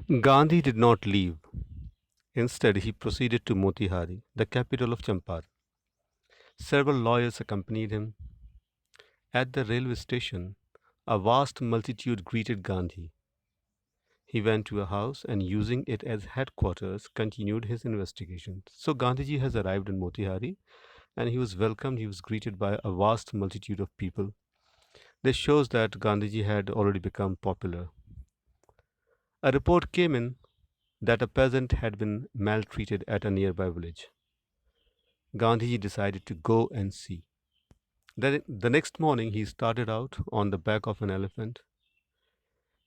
Gandhi did not leave. Instead, he proceeded to Motihari, the capital of Champar. Several lawyers accompanied him. At the railway station, a vast multitude greeted Gandhi. He went to a house and, using it as headquarters, continued his investigation. So, Gandhiji has arrived in Motihari and he was welcomed. He was greeted by a vast multitude of people. This shows that Gandhiji had already become popular. A report came in that a peasant had been maltreated at a nearby village. Gandhiji decided to go and see. Then, the next morning, he started out on the back of an elephant.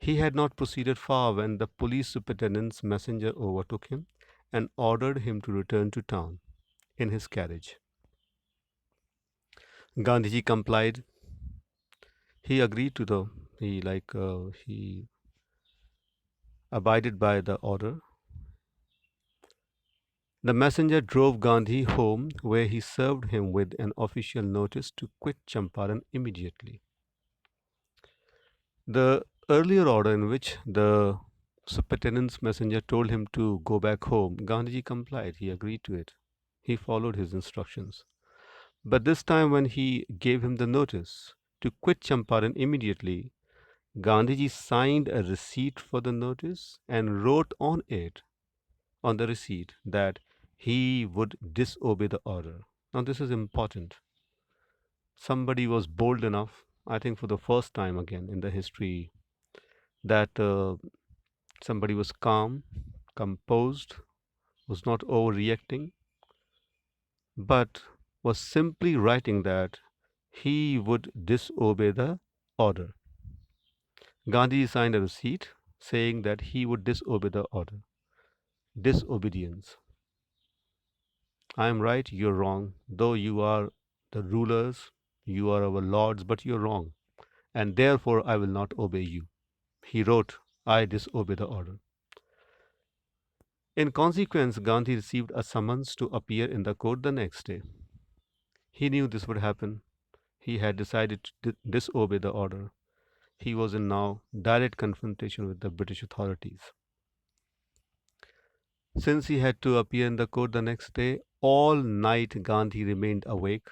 He had not proceeded far when the police superintendent's messenger overtook him and ordered him to return to town in his carriage. Gandhiji complied. He agreed to the he abided by the order. The messenger drove Gandhi home where he served him with an official notice to quit Champaran immediately. The earlier order in which the superintendent's messenger told him to go back home, Gandhiji complied. He agreed to it. He followed his instructions. But this time, when he gave him the notice to quit Champaran immediately, Gandhiji signed a receipt for the notice and wrote on it, on the receipt, that he would disobey the order. Now, this is important. Somebody was bold enough, I think for the first time again in the history, that somebody was calm, composed, was not overreacting, but was simply writing that he would disobey the order. Gandhi signed a receipt saying that he would disobey the order. Disobedience. I am right, you're wrong. Though you are the rulers, you are our lords, but you're wrong. And therefore I will not obey you. He wrote, I disobey the order. In consequence, Gandhi received a summons to appear in the court the next day. He knew this would happen. He had decided to disobey the order. He was in now direct confrontation with the British authorities. Since he had to appear in the court the next day, all night Gandhi remained awake.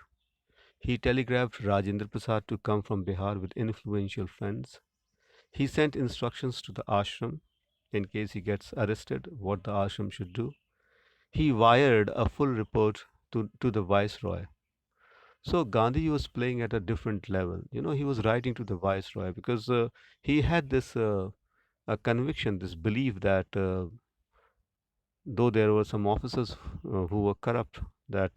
He telegraphed Rajendra Prasad to come from Bihar with influential friends. He sent instructions to the ashram in case he gets arrested, what the ashram should do. He wired a full report to the viceroy. So Gandhi was playing at a different level. He was writing to the viceroy because he had this a conviction, this belief that though there were some officers who were corrupt, that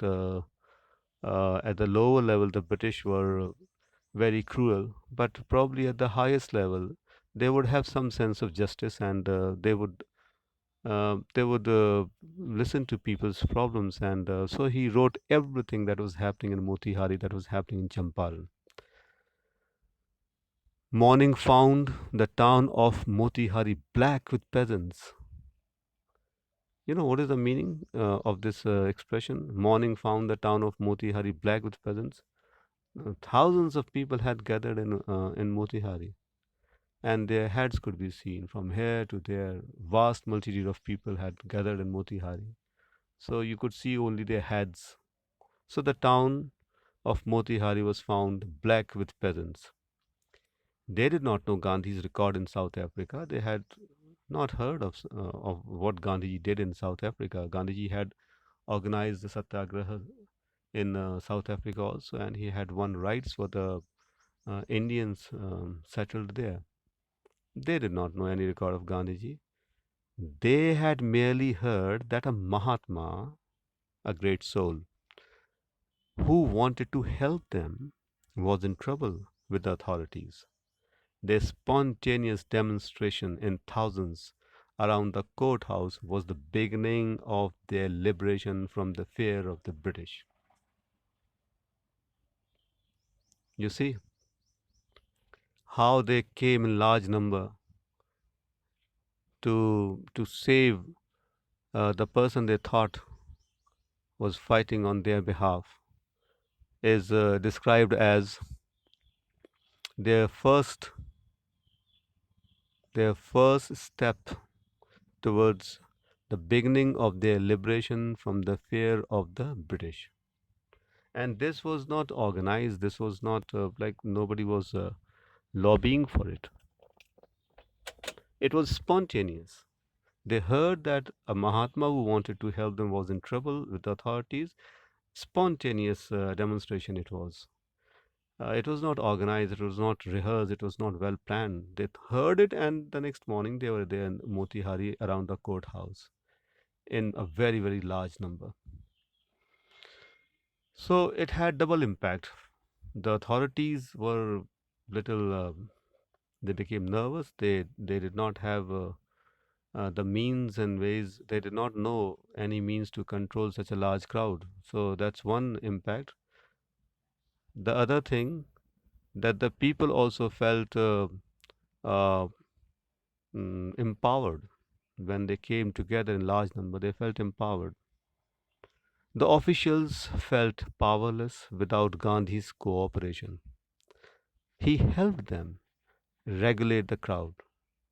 at the lower level the British were very cruel, but probably at the highest level they would have some sense of justice and they would listen to people's problems, and so he wrote everything that was happening in Motihari, that was happening in Champaran. Morning found the town of Motihari black with peasants. You know what is the meaning of this expression? Morning found the town of Motihari black with peasants. Thousands of people had gathered in Motihari, and their heads could be seen from here to there. Vast multitude of people had gathered in Motihari, so you could see only their heads. So the town of Motihari was found black with peasants. They did not know Gandhi's record in South Africa. They had not heard of what Gandhiji did in South Africa. Gandhiji had organized the Satyagraha in South Africa also, and he had won rights for the Indians settled there. They did not know any record of Gandhiji. They had merely heard that a Mahatma, a great soul, who wanted to help them, was in trouble with the authorities. Their spontaneous demonstration in thousands around the courthouse was the beginning of their liberation from the fear of the British. You see how they came in large number to save the person they thought was fighting on their behalf is described as their first their first step towards the beginning of their liberation from the fear of the British. And this was not organized, this was not like nobody was lobbying for it. It was spontaneous. They heard that a Mahatma who wanted to help them was in trouble with the authorities. Spontaneous demonstration it was. It was not organized, it was not rehearsed, it was not well planned. They heard it, and the next morning they were there in Motihari around the courthouse in a very, very large number. So it had double impact. The authorities were little, they became nervous. They did not have the means and ways, they did not know any means to control such a large crowd. So that's one impact. The other thing that the people also felt uh, empowered when they came together in large number. They felt empowered. The officials felt powerless without Gandhi's cooperation. He helped them regulate the crowd.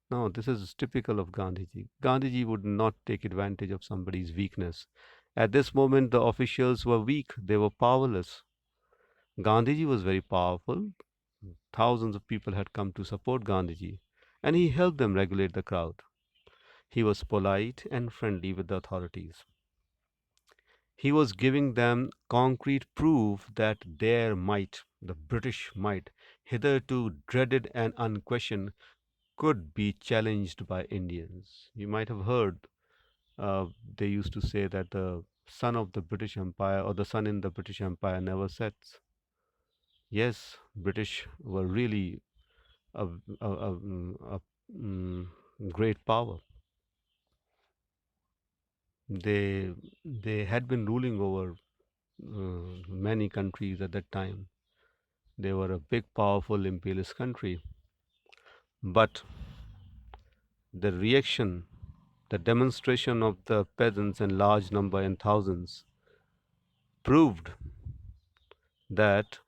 Now, this is typical of Gandhiji. Gandhiji would not take advantage of somebody's weakness. At this moment, the officials were weak, they were powerless. Gandhiji was very powerful. Thousands of people had come to support Gandhiji, and he helped them regulate the crowd. He was polite and friendly with the authorities. He was giving them concrete proof that their might, the British might, hitherto dreaded and unquestioned, could be challenged by Indians. You might have heard they used to say that the sun of the British Empire or the sun in the British Empire never sets. Yes, British were really a great power. They they had been ruling over many countries at that time. They were a big, powerful imperialist country. But the reaction, the demonstration of the peasants in large number in thousands, proved that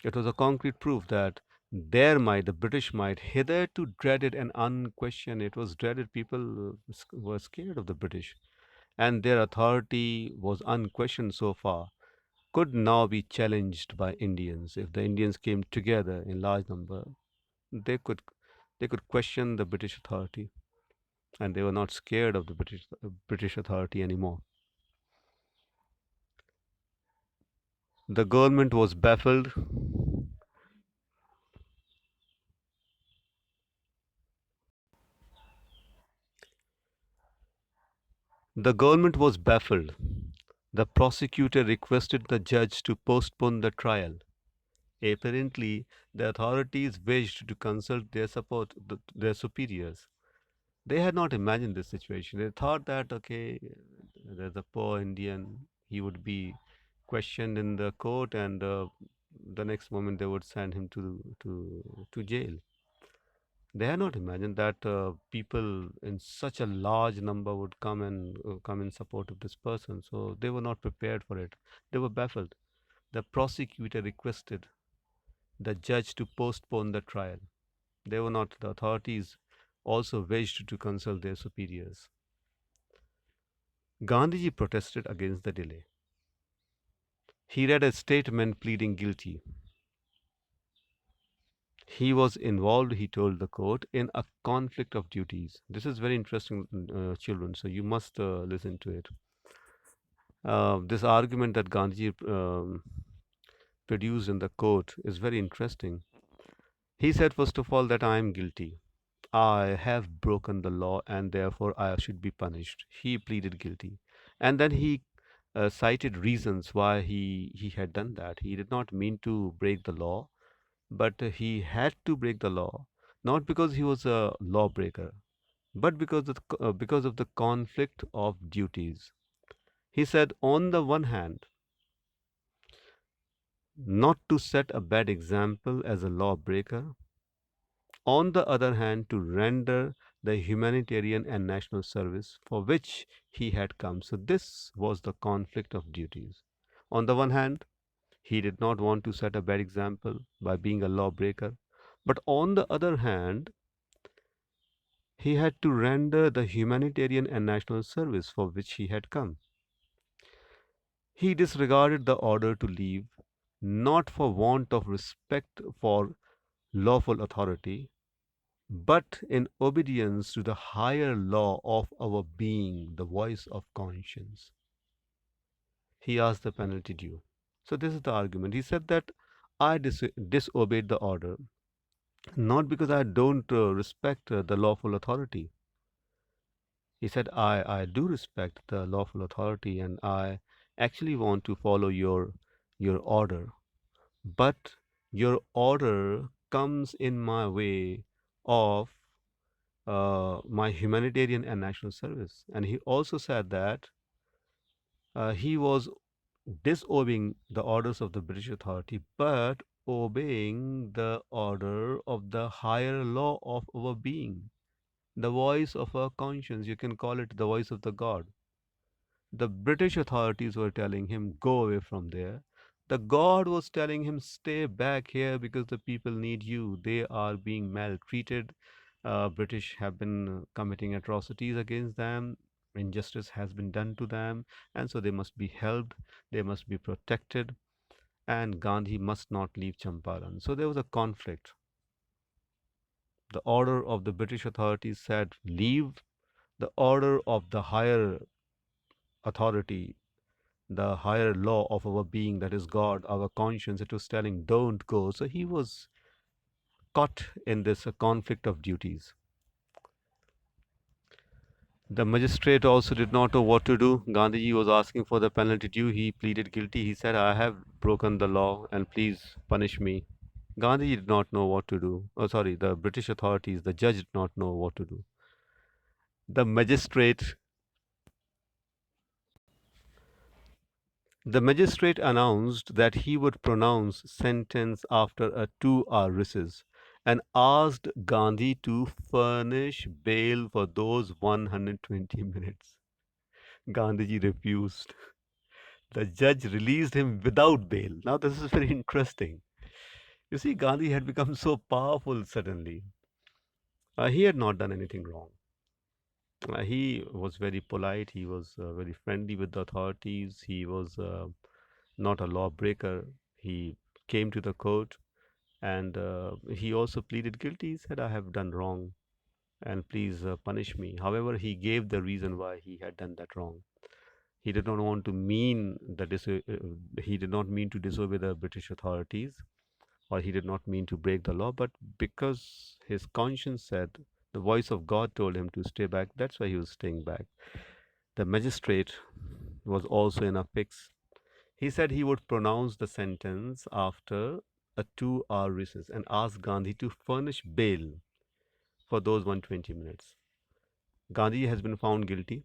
it was a concrete proof that their might, the British might, hitherto dreaded and unquestioned, it was dreaded. People were scared of the British, and their authority was unquestioned so far, could now be challenged by Indians. If the Indians came together in large number, they could they could question the British authority, and they were not scared of the British authority anymore. The government was baffled. The government was baffled. The prosecutor requested the judge to postpone the trial. Apparently, the authorities wished to consult their superiors. They had not imagined this situation. They thought that, okay, there's a poor Indian, he would be questioned in the court, and the next moment they would send him to jail. They had not imagined that people in such a large number would come and come in support of this person. So they were not prepared for it. They were baffled. The prosecutor requested the judge to postpone the trial. They were not. The authorities also wished to consult their superiors. Gandhiji protested against the delay. He read a statement pleading guilty. He was involved, he told the court, in a conflict of duties. This is very interesting, children, so you must listen to it. This argument that Gandhiji produced in the court is very interesting. He said, first of all, that I am guilty. I have broken the law and therefore I should be punished. He pleaded guilty. And then he cited reasons why he had done that. He did not mean to break the law, but he had to break the law, not because he was a lawbreaker, but because of the conflict of duties. He said, on the one hand, not to set a bad example as a lawbreaker, on the other hand, to render the humanitarian and national service for which he had come. So, this was the conflict of duties. On the one hand, he did not want to set a bad example by being a lawbreaker, but on the other hand, He had to render the humanitarian and national service for which he had come. He disregarded the order to leave, not for want of respect for lawful authority, but in obedience to the higher law of our being, the voice of conscience. He asked the penalty due. So, this is the argument. He said that I disobeyed the order, not because I don't respect the lawful authority. He said, I do respect the lawful authority and I actually want to follow your order. But your order comes in my way of my humanitarian and national service. And he also said that he was disobeying the orders of the British authority, but obeying the order of the higher law of our being, the voice of our conscience. You can call it the voice of the God. The British authorities were telling him, go away from there. The God was telling him, stay back here because the people need you. They are being maltreated. British have been committing atrocities against them. Injustice has been done to them. And so they must be helped. They must be protected. And Gandhi must not leave Champaran. So there was a conflict. The order of the British authorities said, leave. The order of the higher authority, the higher law of our being, that is God, our conscience, it was telling, don't go. So he was caught in this conflict of duties. The magistrate also did not know what to do. Gandhiji was asking for the penalty due. He pleaded guilty. He said, I have broken the law and please punish me. Gandhiji did not know what to do. Oh, sorry, the British authorities, the judge did not know what to do. The magistrate The magistrate announced that he would pronounce sentence after a 2 hour recess and asked Gandhi to furnish bail for those 120 minutes. Gandhiji refused. The judge released him without bail. Now, this is very interesting. You see, Gandhi had become so powerful suddenly. He had not done anything wrong. He was very polite. He was very friendly with the authorities. He was not a lawbreaker. He came to the court and he also pleaded guilty. He said, I have done wrong and please punish me. However, he gave the reason why he had done that wrong. He did not want to mean that he did not mean to disobey the British authorities, or he did not mean to break the law, but because his conscience said, the voice of God told him to stay back, that's why he was staying back. The magistrate was also in a fix. He said he would pronounce the sentence after a 2 hour recess and ask Gandhi to furnish bail for those 120 minutes. Gandhi has been found guilty.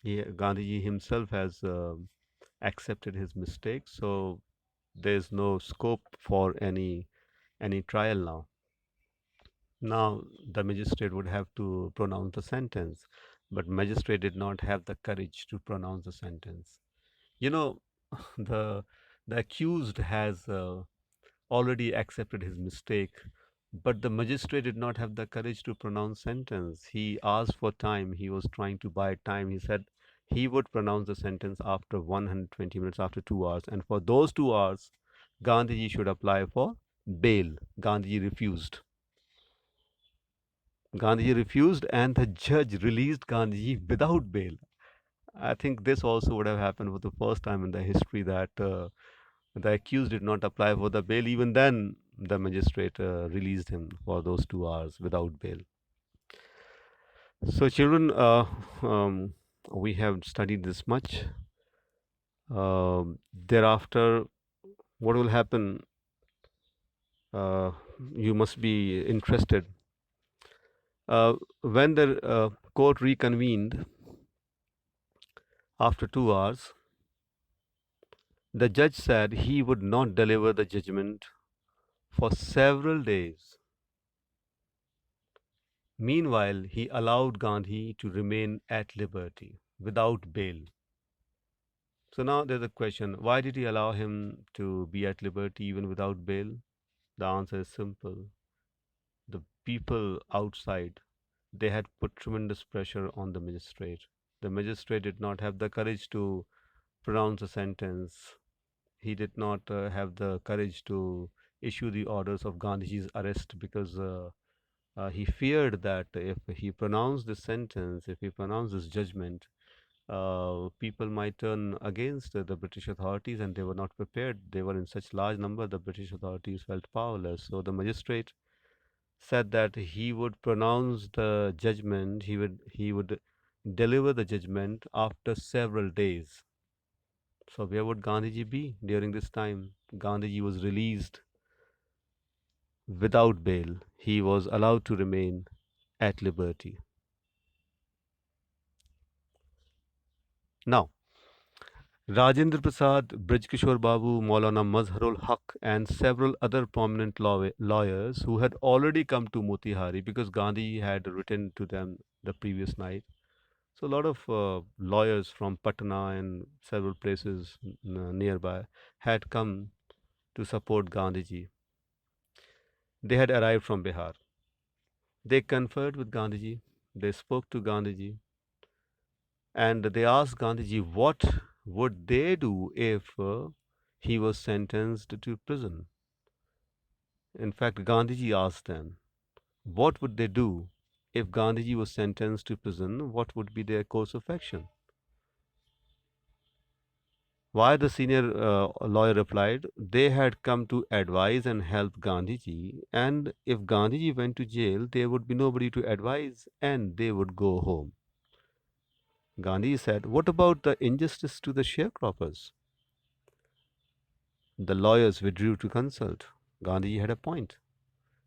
Gandhiji himself has accepted his mistake, so there's no scope for any trial now. Now the magistrate would have to pronounce the sentence, but magistrate did not have the courage to pronounce the sentence. You know, the the accused has already accepted his mistake, but the magistrate did not have the courage to pronounce sentence. He asked for time. He was trying to buy time. He said he would pronounce the sentence after 120 minutes, after 2 hours, and for those 2 hours, Gandhiji should apply for bail. Gandhiji refused. Gandhiji refused, and the judge released Gandhiji without bail. I think this also would have happened for the first time in the history that the accused did not apply for the bail. Even then, the magistrate released him for those 2 hours without bail. So, children, we have studied this much. Thereafter, what will happen? Uh, you must be interested. When the court reconvened after 2 hours, the judge said he would not deliver the judgment for several days. Meanwhile, he allowed Gandhi to remain at liberty without bail. So now there's a question, why did he allow him to be at liberty even without bail? The answer is simple. The people outside, They had put tremendous pressure on the magistrate. The magistrate did not have the courage to pronounce a sentence. He did not have the courage to issue the orders of Gandhiji's arrest because he feared that if he pronounced this sentence, if he pronounced this judgment, people might turn against the British authorities, and they were not prepared. They were in such large number, the British authorities felt powerless. So the magistrate said that he would pronounce the judgment, he would deliver the judgment after several days. So where would Gandhiji be during this time? Gandhiji was released without bail. He was allowed to remain at liberty. Now, Rajendra Prasad, Brij Babu, Maulana Mazharul Haq, and several other prominent lawyers who had already come to Motihari because Gandhi had written to them the previous night. So, a lot of lawyers from Patna and several places nearby had come to support Gandhiji. They had arrived from Bihar. They conferred with Gandhiji, they spoke to Gandhiji, and they asked Gandhiji what would they do if he was sentenced to prison. In fact, Gandhiji asked them, what would they do if Gandhiji was sentenced to prison? What would be their course of action? Why the senior lawyer replied, they had come to advise and help Gandhiji, and if Gandhiji went to jail, there would be nobody to advise and they would go home. Gandhi said, what about the injustice to the sharecroppers? The lawyers withdrew to consult. Gandhiji had a point.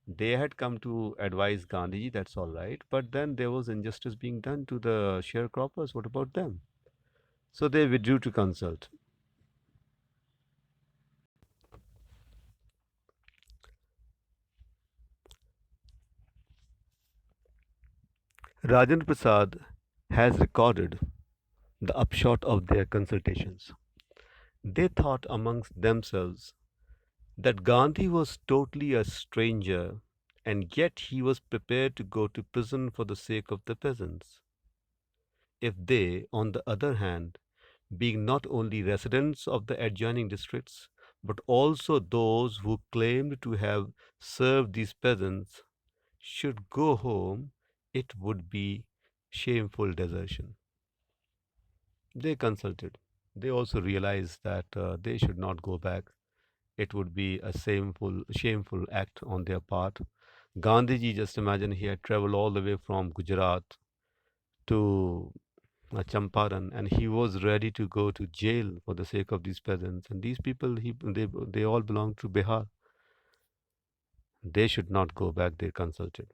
They had come to advise Gandhiji, that's all right, but then there was injustice being done to the sharecroppers. What about them? So they withdrew to consult. Rajendra Prasad has recorded the upshot of their consultations. They thought amongst themselves that Gandhi was totally a stranger, and yet he was prepared to go to prison for the sake of the peasants. If they, on the other hand, being not only residents of the adjoining districts, but also those who claimed to have served these peasants, should go home, it would be shameful desertion. They consulted. They also realized that they should not go back. It would be a shameful act on their part. Gandhiji, just imagine, he had traveled all the way from Gujarat to Champaran, and he was ready to go to jail for the sake of these peasants. And these people, they all belong to Bihar. They should not go back. They consulted.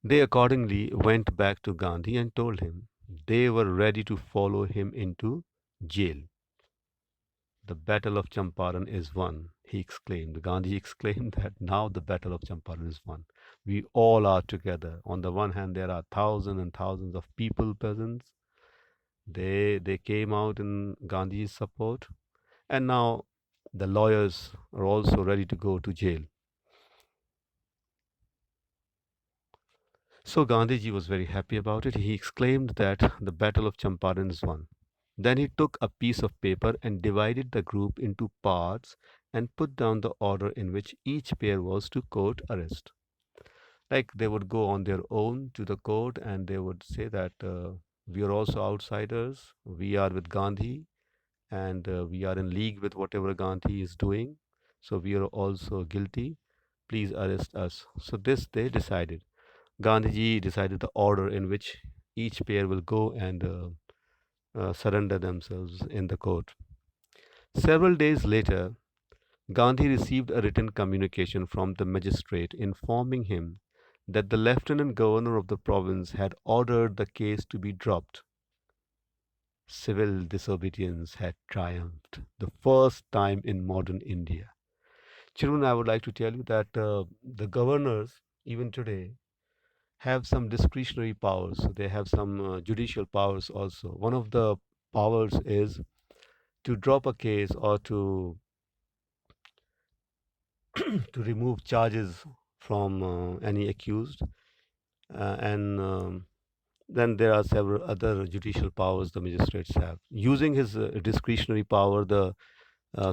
They accordingly went back to Gandhi and told him they were ready to follow him into jail. The battle of Champaran is won, he exclaimed. Gandhi exclaimed that now the battle of Champaran is won. We all are together. On the one hand, there are thousands and thousands of people, peasants. They came out in Gandhi's support, and now the lawyers are also ready to go to jail. So Gandhiji was very happy about it. He exclaimed that the battle of Champaran is won. Then he took a piece of paper and divided the group into parts and put down the order in which each pair was to court arrest. Like they would go on their own to the court and they would say that we are also outsiders, we are with Gandhi, and we are in league with whatever Gandhi is doing. So we are also guilty. Please arrest us. So this they decided. Gandhiji decided the order in which each pair will go and surrender themselves in the court. Several days later, Gandhi received a written communication from the magistrate informing him that the lieutenant governor of the province had ordered the case to be dropped. Civil disobedience had triumphed, the first time in modern India. Children, I would like to tell you that the governors, even today, have some discretionary powers. They have some judicial powers also. One of the powers is to drop a case or to remove charges from any accused. and then there are several other judicial powers the magistrates have. Using his discretionary power, the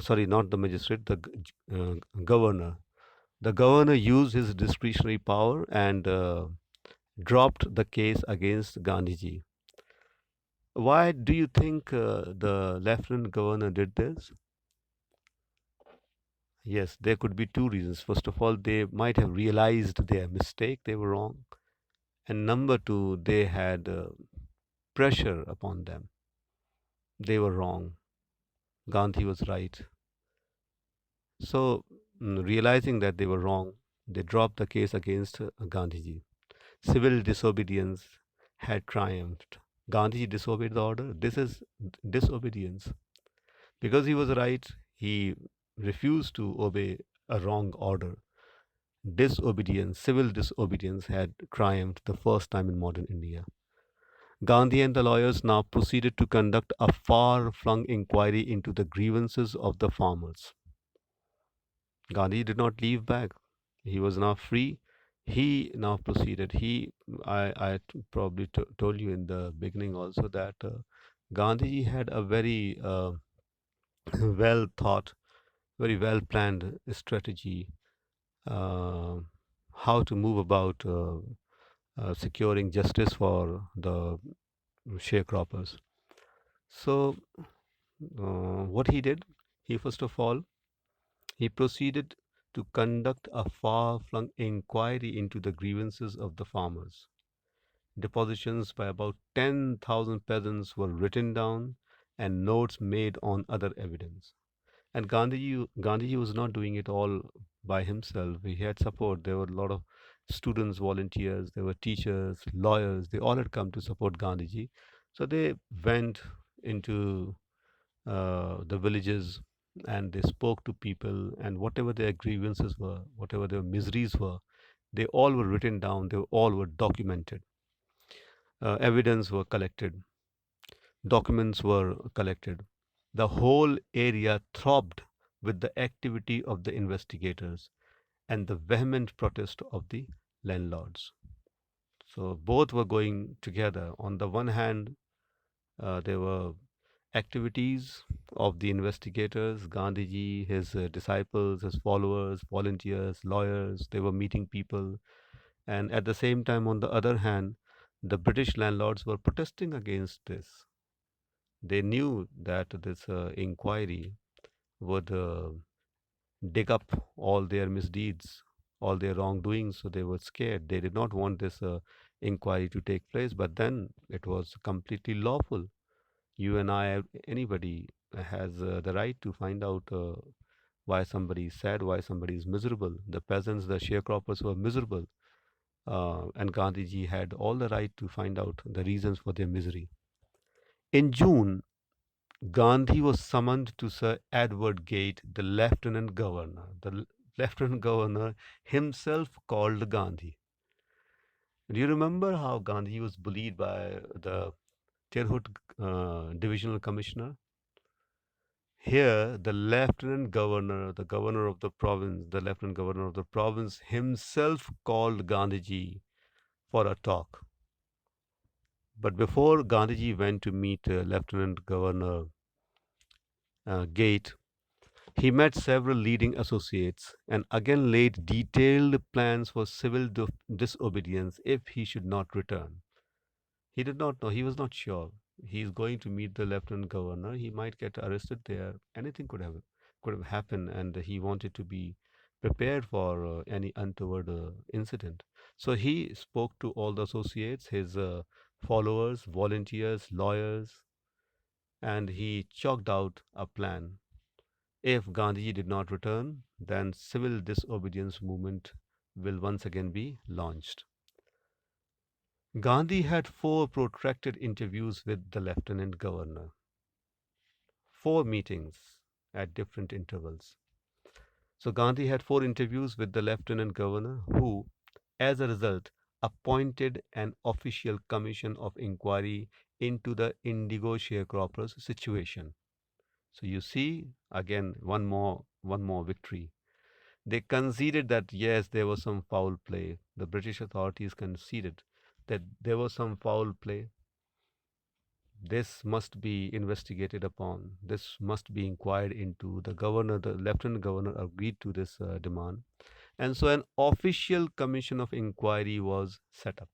sorry, not the magistrate, the governor. The governor used his discretionary power and dropped the case against Gandhiji. Why do you think the lieutenant governor did this? Yes, there could be two reasons. First of all, they might have realized their mistake, they were wrong. And number two, they had pressure upon them. They were wrong. Gandhi was right. So, realizing that they were wrong, they dropped the case against Gandhiji. Civil disobedience had triumphed. Gandhiji disobeyed the order. This is disobedience. Because he was right, he refused to obey a wrong order. Disobedience, civil disobedience, had triumphed the first time in modern India. Gandhi and the lawyers now proceeded to conduct a far flung inquiry into the grievances of the farmers. Gandhi did not leave back. He was now free. He now proceeded. I probably told you in the beginning also that Gandhi had a very well thought, very well planned strategy uh, how to move about securing justice for the sharecroppers. So, what he did, he first of all, he proceeded to conduct a far flung inquiry into the grievances of the farmers. Depositions by about 10,000 peasants were written down and notes made on other evidence. And Gandhiji was not doing it all by himself. He had support. There were a lot of students, volunteers, there were teachers, lawyers. They all had come to support Gandhiji. So they went into the villages and they spoke to people, and whatever their grievances were, whatever their miseries were, they all were written down, they all were documented. Evidence were collected, documents were collected. The whole area throbbed with the activity of the investigators and the vehement protest of the landlords. So both were going together. On the one hand, there were activities of the investigators, Gandhiji, his disciples, his followers, volunteers, lawyers, they were meeting people. And at the same time, on the other hand, the British landlords were protesting against this. They knew that this inquiry would dig up all their misdeeds, all their wrongdoings, so they were scared. They did not want this inquiry to take place, but then it was completely lawful. You and I, anybody has the right to find out why somebody is sad, why somebody is miserable. The peasants, the sharecroppers were miserable, and Gandhiji had all the right to find out the reasons for their misery. In June, Gandhi was summoned to Sir Edward Gate, the Lieutenant Governor. The Lieutenant Governor himself called Gandhi. Do you remember how Gandhi was bullied by the Tirhut Divisional Commissioner? Here, the Lieutenant Governor, the Governor of the province, the Lieutenant Governor of the province himself called Gandhiji for a talk. But before Gandhiji went to meet Lieutenant Governor Gate, he met several leading associates and again laid detailed plans for civil disobedience if he should not return. He did not know, he was not sure. He is going to meet the lieutenant governor. He might get arrested there. Anything could have happened, and he wanted to be prepared for any untoward incident. So he spoke to all the associates, his followers, volunteers, lawyers, and he chalked out a plan. If Gandhiji did not return, then civil disobedience movement will once again be launched. Gandhi had four protracted interviews with the lieutenant governor, four meetings at different intervals. So Gandhi had four interviews with the lieutenant governor, who, as a result, appointed an official commission of inquiry into the Indigo sharecroppers' situation. So you see, again, one more victory. They conceded that yes, there was some foul play. The British authorities conceded. that there was some foul play. This must be investigated upon. This must be inquired into. The governor, the lieutenant governor, agreed to this demand, and so an official commission of inquiry was set up.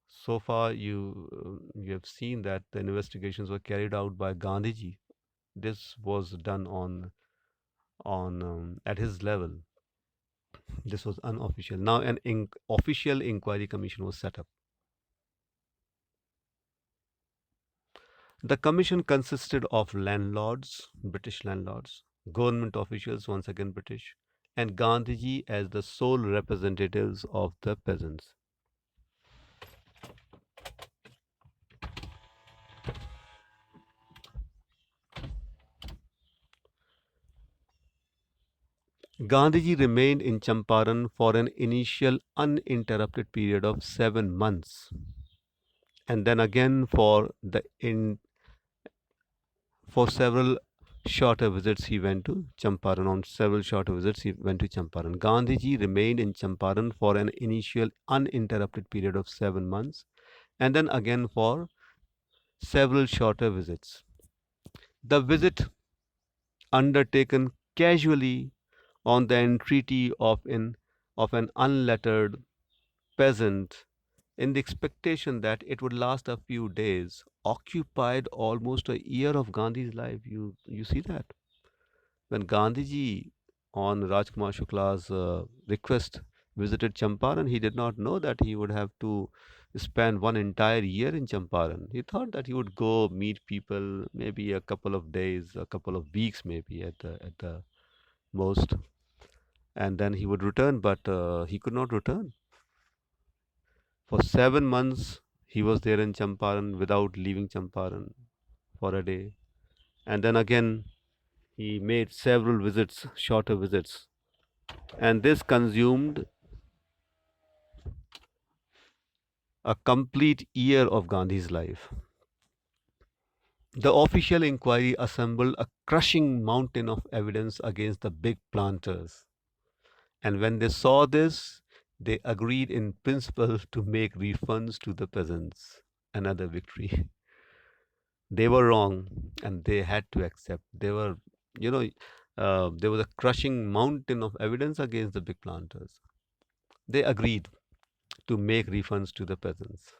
So far, you have seen that the investigations were carried out by Gandhiji. This was done on at his level. This was unofficial. Now, an official inquiry commission was set up. The commission consisted of landlords, British landlords, government officials, once again British, and Gandhiji as the sole representatives of the peasants. Gandhiji remained in Champaran for an initial uninterrupted period of 7 months, and then again for several shorter visits he went to Champaran. On several shorter visits he went to Champaran. Gandhiji remained in Champaran for an initial uninterrupted period of 7 months, and then again for several shorter visits. The visit, undertaken casually on the entreaty of an unlettered peasant, in the expectation that it would last a few days, occupied almost a year of Gandhi's life. You see that when Gandhiji, on Rajkumar Shukla's request, visited Champaran, he did not know that he would have to spend one entire year in Champaran. He thought that he would go meet people, maybe a couple of days, a couple of weeks, maybe at the most, and then he would return. But he could not return. For 7 months, he was there in Champaran without leaving Champaran for a day. And then again, he made several visits, shorter visits. And this consumed a complete year of Gandhi's life. The official inquiry assembled a crushing mountain of evidence against the big planters. And when they saw this, they agreed in principle to make refunds to the peasants. Another victory. They were wrong and they had to accept. You know, there was a crushing mountain of evidence against the big planters. They agreed to make refunds to the peasants.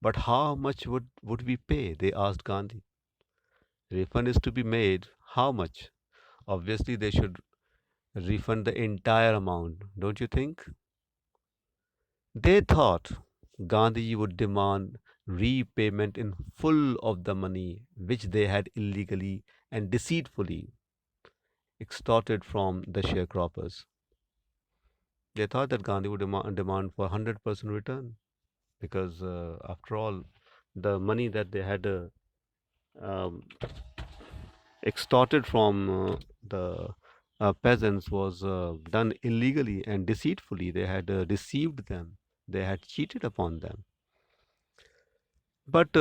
But how much would we pay? They asked Gandhi. Refund is to be made. How much? Obviously, they should refund the entire amount, don't you think? They thought Gandhi would demand repayment in full of the money which they had illegally and deceitfully extorted from the sharecroppers. They thought that Gandhi would demand for 100% return because, after all, the money that they had um, extorted from the peasants was done illegally and deceitfully. They had deceived them, they had cheated upon them. But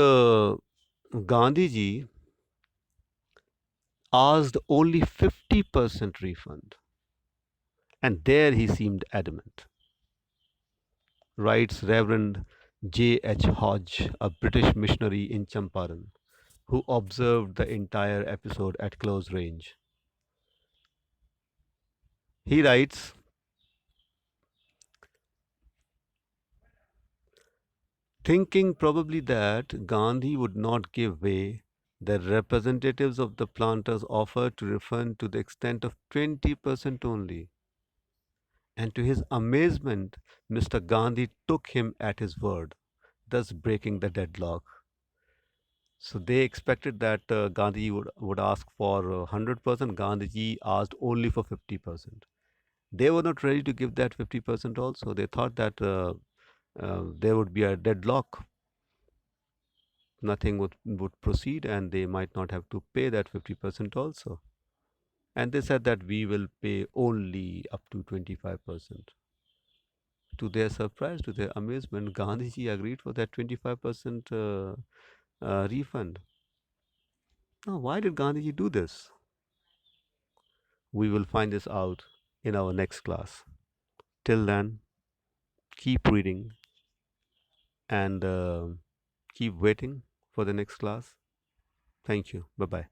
Gandhiji asked only 50% refund, and there he seemed adamant. Writes Reverend J. H. Hodge, a British missionary in Champaran, who observed the entire episode at close range. He writes, thinking probably that Gandhi would not give way, the representatives of the planters offered to refund to the extent of 20% only. And to his amazement, Mr. Gandhi took him at his word, thus breaking the deadlock. So they expected that Gandhi would ask for 100%. Gandhiji asked only for 50%. They were not ready to give that 50% also. They thought that there would be a deadlock. Nothing would proceed and they might not have to pay that 50% also. And they said that we will pay only up to 25%. To their surprise, to their amazement, Gandhiji agreed for that 25% refund. Now, why did Gandhiji do this? We will find this out in our next class. Till then, keep reading, and keep waiting for the next class. Thank you. Bye bye.